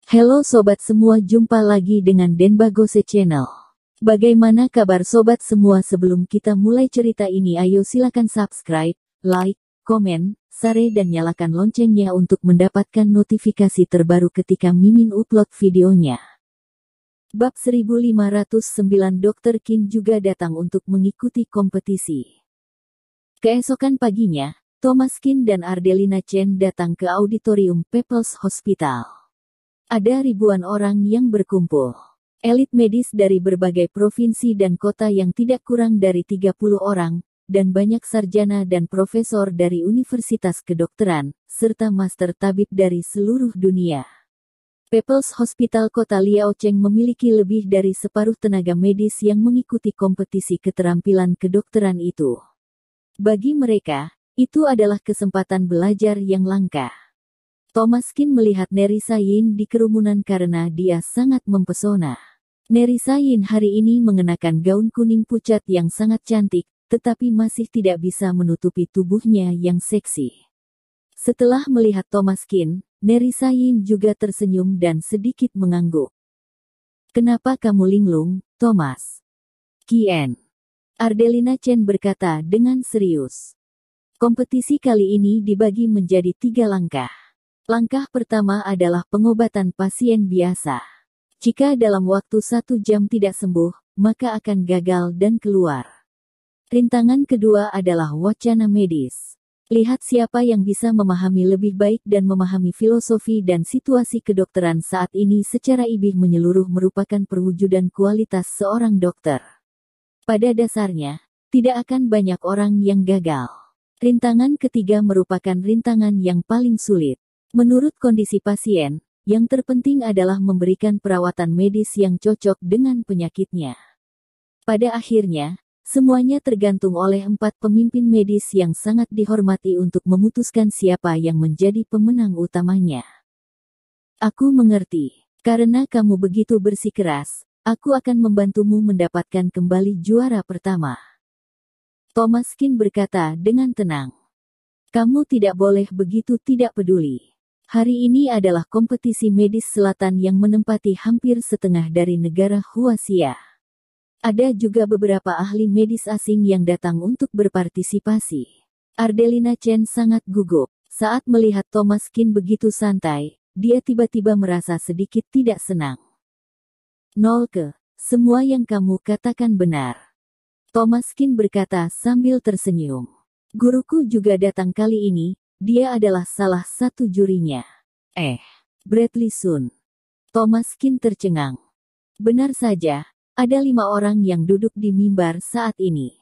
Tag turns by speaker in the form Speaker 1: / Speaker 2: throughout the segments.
Speaker 1: Halo sobat semua, jumpa lagi dengan Denbagose Channel. Bagaimana kabar sobat semua? Sebelum kita mulai cerita ini, ayo silakan subscribe, like, komen, share dan nyalakan loncengnya untuk mendapatkan notifikasi terbaru ketika Mimin upload videonya. Bab 1509 Dr. Kim juga datang untuk mengikuti kompetisi. Keesokan paginya, Thomas Kim dan Ardelina Chen datang ke auditorium People's Hospital. Ada ribuan orang yang berkumpul. Elit medis dari berbagai provinsi dan kota yang tidak kurang dari 30 orang, dan banyak sarjana dan profesor dari universitas kedokteran, serta master tabib dari seluruh dunia. People's Hospital Kota Liaocheng memiliki lebih dari separuh tenaga medis yang mengikuti kompetisi keterampilan kedokteran itu. Bagi mereka, itu adalah kesempatan belajar yang langka. Thomas Kim melihat Nerissa Yin di kerumunan karena dia sangat mempesona. Nerissa Yin hari ini mengenakan gaun kuning pucat yang sangat cantik, tetapi masih tidak bisa menutupi tubuhnya yang seksi. Setelah melihat Thomas Kim, Nerissa Yin juga tersenyum dan sedikit mengangguk. "Kenapa kamu linglung, Thomas?" "Kien," Ardelina Chen berkata dengan serius. Kompetisi kali ini dibagi menjadi 3 langkah. Langkah pertama adalah pengobatan pasien biasa. Jika dalam waktu 1 jam tidak sembuh, maka akan gagal dan keluar. Rintangan kedua adalah wacana medis. Lihat siapa yang bisa memahami lebih baik dan memahami filosofi dan situasi kedokteran saat ini secara ibih menyeluruh merupakan perwujudan kualitas seorang dokter. Pada dasarnya, tidak akan banyak orang yang gagal. Rintangan ketiga merupakan rintangan yang paling sulit. Menurut kondisi pasien, yang terpenting adalah memberikan perawatan medis yang cocok dengan penyakitnya. Pada akhirnya, semuanya tergantung oleh 4 pemimpin medis yang sangat dihormati untuk memutuskan siapa yang menjadi pemenang utamanya. "Aku mengerti. Karena kamu begitu bersikeras, aku akan membantumu mendapatkan kembali juara pertama," Thomas Kim berkata dengan tenang. "Kamu tidak boleh begitu tidak peduli. Hari ini adalah kompetisi medis selatan yang menempati hampir setengah dari negara Huaxia. Ada juga beberapa ahli medis asing yang datang untuk berpartisipasi." Ardelina Chen sangat gugup. Saat melihat Thomas Kim begitu santai, dia tiba-tiba merasa sedikit tidak senang. Semua yang kamu katakan benar," Thomas Kim berkata sambil tersenyum. "Guruku juga datang kali ini. Dia adalah salah satu jurinya." Bradley Sun." Thomas Kim tercengang. Benar saja, ada 5 orang yang duduk di mimbar saat ini.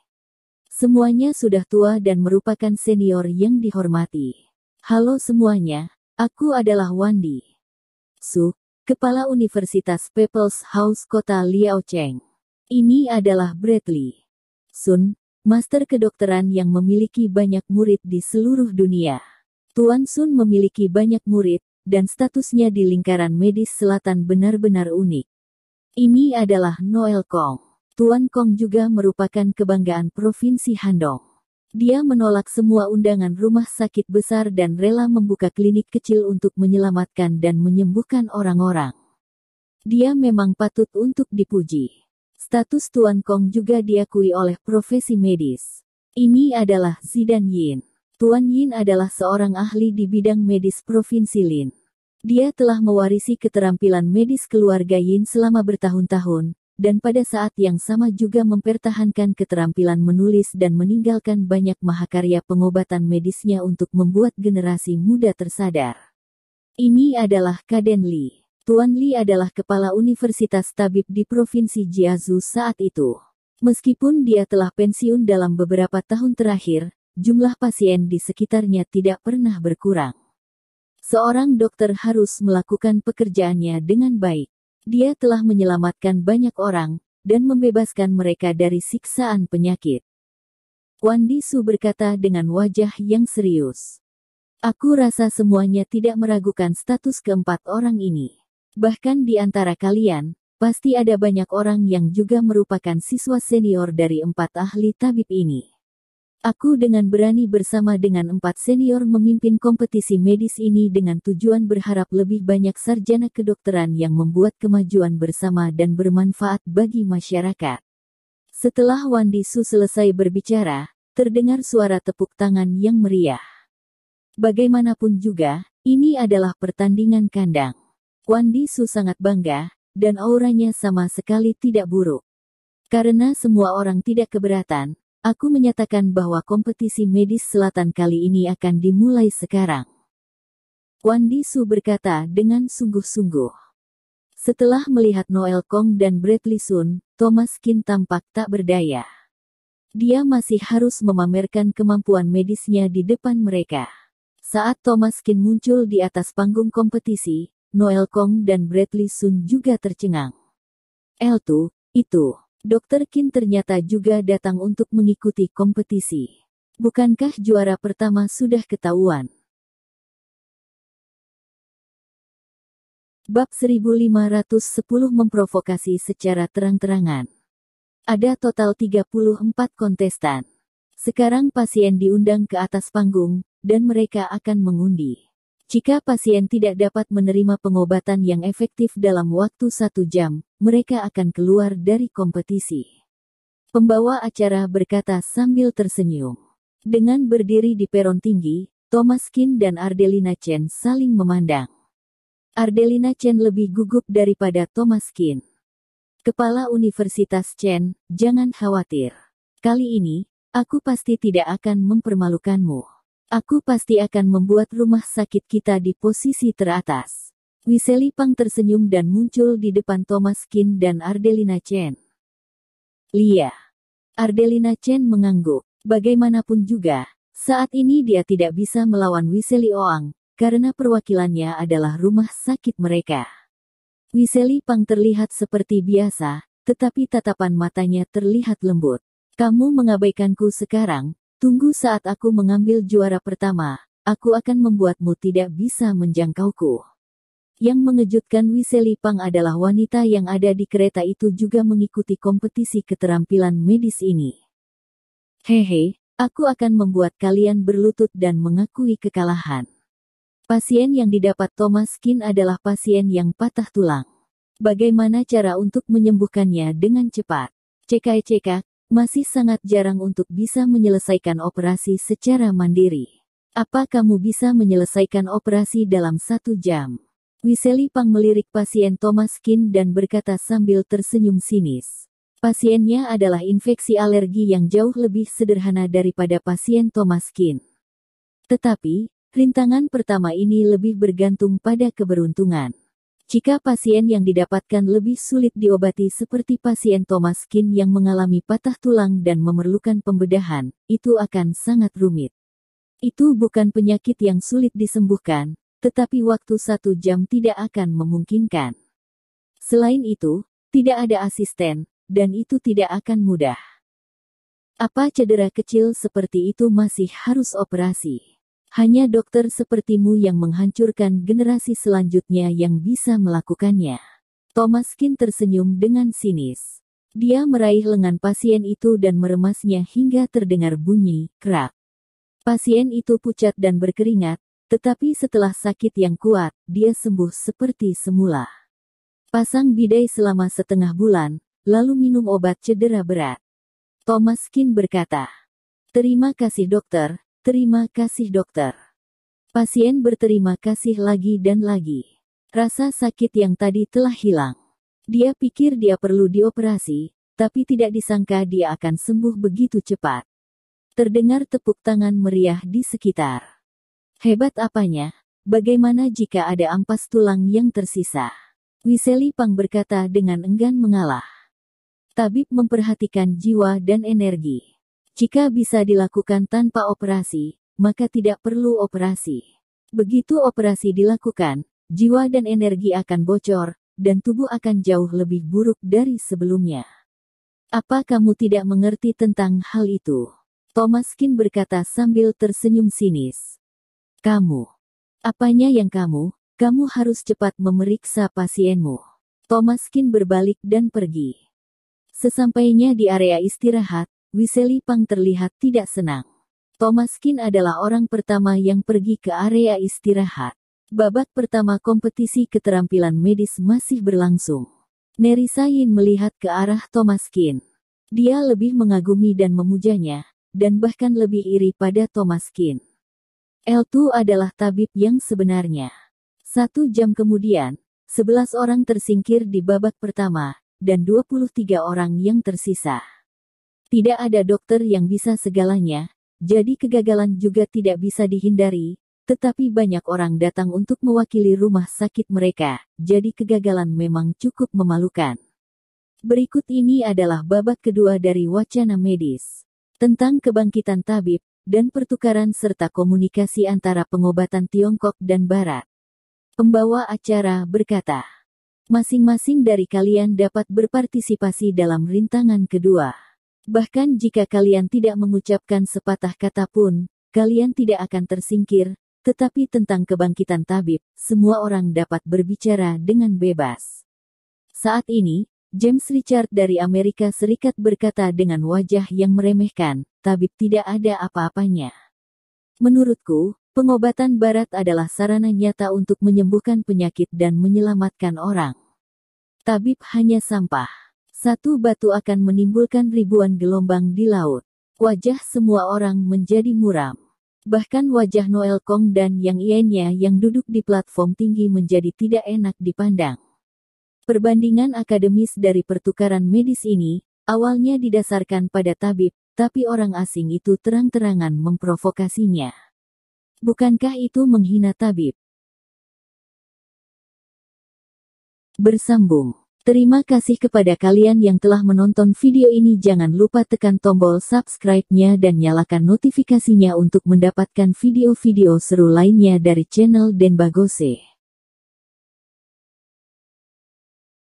Speaker 1: Semuanya sudah tua dan merupakan senior yang dihormati. "Halo semuanya, aku adalah Wandi Su, Kepala Universitas People's House Kota Liaocheng. Ini adalah Bradley Sun, Master Kedokteran yang memiliki banyak murid di seluruh dunia. Tuan Sun memiliki banyak murid, dan statusnya di lingkaran medis selatan benar-benar unik. Ini adalah Noel Kong. Tuan Kong juga merupakan kebanggaan Provinsi Handong. Dia menolak semua undangan rumah sakit besar dan rela membuka klinik kecil untuk menyelamatkan dan menyembuhkan orang-orang. Dia memang patut untuk dipuji. Status Tuan Kong juga diakui oleh profesi medis. Ini adalah Zidan Yin. Tuan Yin adalah seorang ahli di bidang medis Provinsi Lin. Dia telah mewarisi keterampilan medis keluarga Yin selama bertahun-tahun, dan pada saat yang sama juga mempertahankan keterampilan menulis dan meninggalkan banyak mahakarya pengobatan medisnya untuk membuat generasi muda tersadar. Ini adalah Kaden Li. Tuan Li adalah kepala Universitas Tabib di Provinsi Jiangsu saat itu. Meskipun dia telah pensiun dalam beberapa tahun terakhir, jumlah pasien di sekitarnya tidak pernah berkurang. Seorang dokter harus melakukan pekerjaannya dengan baik. Dia telah menyelamatkan banyak orang, dan membebaskan mereka dari siksaan penyakit. Wandi Su berkata dengan wajah yang serius. "Aku rasa semuanya tidak meragukan status keempat orang ini. Bahkan di antara kalian, pasti ada banyak orang yang juga merupakan siswa senior dari 4 ahli tabib ini. Aku dengan berani bersama dengan 4 senior memimpin kompetisi medis ini dengan tujuan berharap lebih banyak sarjana kedokteran yang membuat kemajuan bersama dan bermanfaat bagi masyarakat. Setelah Wandi Su selesai berbicara, terdengar suara tepuk tangan yang meriah. Bagaimanapun juga, ini adalah pertandingan kandang. Wandi Su sangat bangga, dan auranya sama sekali tidak buruk. Karena semua orang tidak keberatan, aku menyatakan bahwa kompetisi medis selatan kali ini akan dimulai sekarang. Wandi Su berkata dengan sungguh-sungguh. Setelah melihat Noel Kong dan Bradley Sun, Thomas Kin tampak tak berdaya. Dia masih harus memamerkan kemampuan medisnya di depan mereka. Saat Thomas Kin muncul di atas panggung kompetisi, Noel Kong dan Bradley Sun juga tercengang. Itu. Dr. Kin ternyata juga datang untuk mengikuti kompetisi. Bukankah juara pertama sudah ketahuan? Bab 1510 memprovokasi secara terang-terangan. Ada total 34 kontestan. Sekarang pasien diundang ke atas panggung, dan mereka akan mengundi. Jika pasien tidak dapat menerima pengobatan yang efektif dalam waktu 1 jam, mereka akan keluar dari kompetisi. Pembawa acara berkata sambil tersenyum. Dengan berdiri di peron tinggi, Thomas Kin dan Ardelina Chen saling memandang. Ardelina Chen lebih gugup daripada Thomas Kin. Kepala Universitas Chen, jangan khawatir. Kali ini, aku pasti tidak akan mempermalukanmu. Aku pasti akan membuat rumah sakit kita di posisi teratas. Wiseli Pang tersenyum dan muncul di depan Thomas Kin dan Ardelina Chen. Lia. Ardelina Chen mengangguk. Bagaimanapun juga, saat ini dia tidak bisa melawan Wiseli Oang, karena perwakilannya adalah rumah sakit mereka. Wiseli Pang terlihat seperti biasa, tetapi tatapan matanya terlihat lembut. Kamu mengabaikanku sekarang. Tunggu saat aku mengambil juara pertama, aku akan membuatmu tidak bisa menjangkauku. Yang mengejutkan Wiseli Pang adalah wanita yang ada di kereta itu juga mengikuti kompetisi keterampilan medis ini. Hehe, aku akan membuat kalian berlutut dan mengakui kekalahan. Pasien yang didapat Thomas Kin adalah pasien yang patah tulang. Bagaimana cara untuk menyembuhkannya dengan cepat? Cekak-cekak. Masih sangat jarang untuk bisa menyelesaikan operasi secara mandiri. Apa kamu bisa menyelesaikan operasi dalam 1 jam? Wiseli Pang melirik pasien Thomas Kin dan berkata sambil tersenyum sinis. Pasiennya adalah infeksi alergi yang jauh lebih sederhana daripada pasien Thomas Kin. Tetapi, rintangan pertama ini lebih bergantung pada keberuntungan. Jika pasien yang didapatkan lebih sulit diobati seperti pasien Thomas Kin yang mengalami patah tulang dan memerlukan pembedahan, itu akan sangat rumit. Itu bukan penyakit yang sulit disembuhkan, tetapi waktu 1 jam tidak akan memungkinkan. Selain itu, tidak ada asisten, dan itu tidak akan mudah. Apa cedera kecil seperti itu masih harus operasi? Hanya dokter sepertimu yang menghancurkan generasi selanjutnya yang bisa melakukannya. Thomas Kin tersenyum dengan sinis. Dia meraih lengan pasien itu dan meremasnya hingga terdengar bunyi krak. Pasien itu pucat dan berkeringat, tetapi setelah sakit yang kuat, dia sembuh seperti semula. Pasang bidai selama 1/2 bulan, lalu minum obat cedera berat. Thomas Kin berkata, "Terima kasih dokter. Terima kasih dokter." Pasien berterima kasih lagi dan lagi. Rasa sakit yang tadi telah hilang. Dia pikir dia perlu dioperasi, tapi tidak disangka dia akan sembuh begitu cepat. Terdengar tepuk tangan meriah di sekitar. Hebat apanya? Bagaimana jika ada ampas tulang yang tersisa? Wiseli Pang berkata dengan enggan mengalah. Tabib memperhatikan jiwa dan energi. Jika bisa dilakukan tanpa operasi, maka tidak perlu operasi. Begitu operasi dilakukan, jiwa dan energi akan bocor, dan tubuh akan jauh lebih buruk dari sebelumnya. Apa kamu tidak mengerti tentang hal itu? Thomas Kin berkata sambil tersenyum sinis. Kamu. Apanya yang kamu harus cepat memeriksa pasienmu. Thomas Kin berbalik dan pergi. Sesampainya di area istirahat, Wiseli Pang terlihat tidak senang. Thomaskin adalah orang pertama yang pergi ke area istirahat. Babak pertama kompetisi keterampilan medis masih berlangsung. Nerisain melihat ke arah Thomaskin. Dia lebih mengagumi dan memujanya, dan bahkan lebih iri pada Thomaskin. L2 adalah tabib yang sebenarnya. 1 jam kemudian, 11 orang tersingkir di babak pertama, dan 23 orang yang tersisa. Tidak ada dokter yang bisa segalanya, jadi kegagalan juga tidak bisa dihindari, tetapi banyak orang datang untuk mewakili rumah sakit mereka, jadi kegagalan memang cukup memalukan. Berikut ini adalah babak kedua dari wacana medis, tentang kebangkitan tabib, dan pertukaran serta komunikasi antara pengobatan Tiongkok dan Barat. Pembawa acara berkata, masing-masing dari kalian dapat berpartisipasi dalam rintangan kedua. Bahkan jika kalian tidak mengucapkan sepatah kata pun, kalian tidak akan tersingkir, tetapi tentang kebangkitan tabib, semua orang dapat berbicara dengan bebas. Saat ini, James Richard dari Amerika Serikat berkata dengan wajah yang meremehkan, tabib tidak ada apa-apanya. Menurutku, pengobatan Barat adalah sarana nyata untuk menyembuhkan penyakit dan menyelamatkan orang. Tabib hanya sampah. Satu batu akan menimbulkan ribuan gelombang di laut. Wajah semua orang menjadi muram. Bahkan wajah Noel Kong dan Yang Iennya yang duduk di platform tinggi menjadi tidak enak dipandang. Perbandingan akademis dari pertukaran medis ini, awalnya didasarkan pada tabib, tapi orang asing itu terang-terangan memprovokasinya. Bukankah itu menghina tabib? Bersambung. Terima kasih kepada kalian yang telah menonton video ini. Jangan lupa tekan tombol subscribe-nya dan nyalakan notifikasinya untuk mendapatkan video-video seru lainnya dari channel Denbagose.